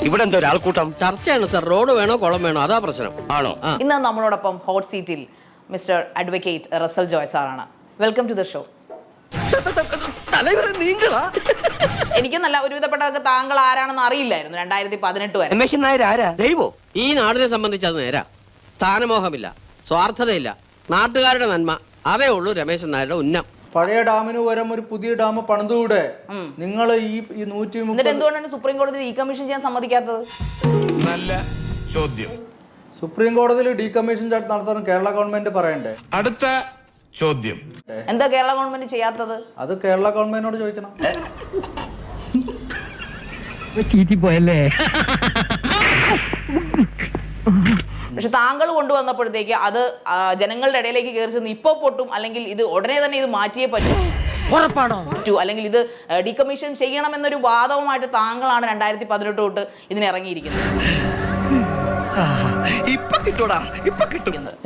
ഇവിടെ എന്താ ഒരാൾക്കൂട്ടം? ചർച്ചയാണ് സർ. റോഡ് വേണോ കുളം വേണോ, അതാ പ്രശ്നം. ആണോ? ഇന്ന് നമ്മളോടൊപ്പം ഹോട്ട് സീറ്റിൽ മിസ്റ്റർ അഡ്വക്കേറ്റ് റസൽ ജോയ് സാറാണ്. Welcome to the show. എനിക്ക് നല്ല ഒരുവിധപ്പെട്ടവർക്ക് താങ്കൾ ആരാണെന്ന് അറിയില്ലായിരുന്നു 2018 വരെ. രമേശൻ നായർ ആരാ? ദൈവോ? ഈ നാടിനെ സംബന്ധിച്ച് അത് നേരാ. സ്ഥാനമോഹമില്ല, സ്വാർത്ഥതയില്ല, നാട്ടുകാരുടെ നന്മ, അതേ ഉള്ളൂ രമേശൻ നായരുടെ ഉന്നം. പഴയ ഡാമിന് പകരം ഒരു പുതിയ ഡാം പണിതുകൂടെ? നിങ്ങൾ ഈ 130 എന്നിട്ട് എന്തുകൊണ്ടാണ് സുപ്രീം കോടതിയിൽ ഈ കമ്മീഷൻ ചെയ്യാൻ സമ്മതിക്കാത്തത്? നല്ല ചോദ്യം. സുപ്രീം കോടതിയിൽ ഡീകമ്മീഷൻ നടത്താൻ കേരള ഗവൺമെന്റ് പറയണ്ടേ? അടുത്ത ചോദ്യം. എന്താ കേരള ഗവൺമെന്റ് ചെയ്യാത്തത്? അത് കേരള ഗവൺമെന്റിനോട് ചോദിക്കണം. പക്ഷെ താങ്കൾ കൊണ്ടുവന്നപ്പോഴത്തേക്ക് അത് ജനങ്ങളുടെ ഇടയിലേക്ക് കയറി ചെന്ന് ഇപ്പൊ പൊട്ടും, അല്ലെങ്കിൽ ഇത് ഉടനെ തന്നെ ഇത് മാറ്റിയേ പറ്റൂ, അല്ലെങ്കിൽ ഇത് ഡീകമ്മീഷൻ ചെയ്യണമെന്നൊരു വാദവുമായിട്ട് താങ്കളാണ് 2018 തൊട്ട് ഇതിന് ഇറങ്ങിയിരിക്കുന്നത്.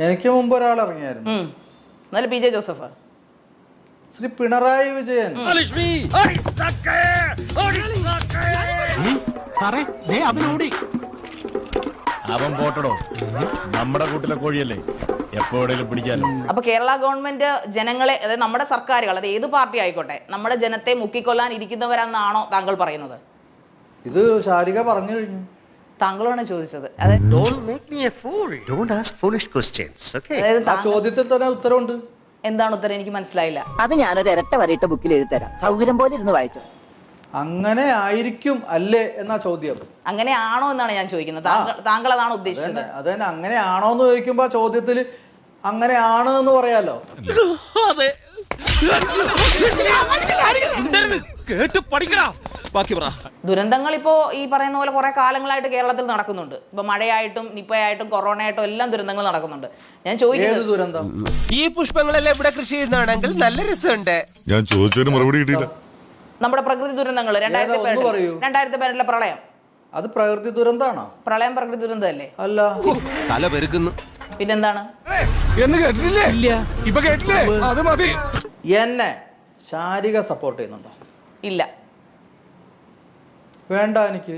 എനിക്ക് മുമ്പ് ഒരാൾ ഇറങ്ങിയായിരുന്നു. എന്നാലും P J Joseph, Shri Pinarayi Vijayan. അവൻ പോട്ടടോ, നമ്മുടെ കൂട്ടിലെ കോഴിയല്ലേ, എപ്പോഴേലും പിടിക്കാലോ. അപ്പൊ കേരള ഗവൺമെന്റ് ജനങ്ങളെ, അതായത് നമ്മുടെ സർക്കാരുകൾ, അത് ഏത് പാർട്ടി ആയിക്കോട്ടെ, നമ്മുടെ ജനത്തെ മുക്കിക്കൊല്ലാൻ ഇരിക്കുന്നവരെന്നാണോ താങ്കൾ പറയുന്നത്? ഇത് ശാരിക പറഞ്ഞു കഴിഞ്ഞു. താങ്കളാണ് ചോദിച്ചത്. ആ ചോദ്യത്തിൽ തന്നെ ഉത്തരവുണ്ട്. എന്താണ് ഉത്തരം? എനിക്ക് മനസ്സിലായില്ല. അത് ഞാനൊരു ഇരട്ട വരയിട്ട ബുക്കിൽ എഴുതി തരാം, സൗകര്യം പോലെ ഇരുന്ന് വായിച്ചു. അങ്ങനെ ആയിരിക്കും അല്ലേ എന്നാ ചോദ്യം. അങ്ങനെ ആണോ എന്നാണ് ഞാൻ ചോദിക്കുന്നത്. താങ്കൾ അതാണ് ഉദ്ദേശിച്ചത്? അതന്നെ, അങ്ങനെ ആണോ എന്ന് ചോദിക്കുമ്പോ ആ ചോദ്യത്തിൽ അങ്ങനെ ആണ് എന്ന് പറയാലോ. ദുരന്തങ്ങൾ ഇപ്പോ ഈ പറയുന്ന പോലെ കുറെ കാലങ്ങളായിട്ട് കേരളത്തിൽ നടക്കുന്നുണ്ട്. ഇപ്പൊ മഴയായിട്ടും നിപ്പയായിട്ടും കൊറോണയായിട്ടും എല്ലാം ദുരന്തങ്ങൾ നടക്കുന്നുണ്ട്. ഞാൻ ചോദിക്കുന്നത്, ദുരന്തം ഈ പുഷ്പങ്ങളെല്ലാം ഇവിടെ കൃഷി ചെയ്യുന്നതാണെങ്കിൽ നല്ല രസമുണ്ട്. ഞാൻ ചോദിച്ചതിന് മറുപടി കിട്ടിയില്ല. നമ്മുടെ പ്രകൃതി ദുരന്തങ്ങൾ 2018 പ്രളയം, അത് പ്രകൃതി ദുരന്താണോ? പ്രളയം പ്രകൃതി ദുരന്തമല്ലേ? അല്ല. തല പെരുക്കുന്നു. പിന്നെന്താണ്? എന്നെ ശാരിക സപ്പോർട്ട് ചെയ്യുന്നുണ്ടോ? ഇല്ല. വേണ്ട എനിക്ക്.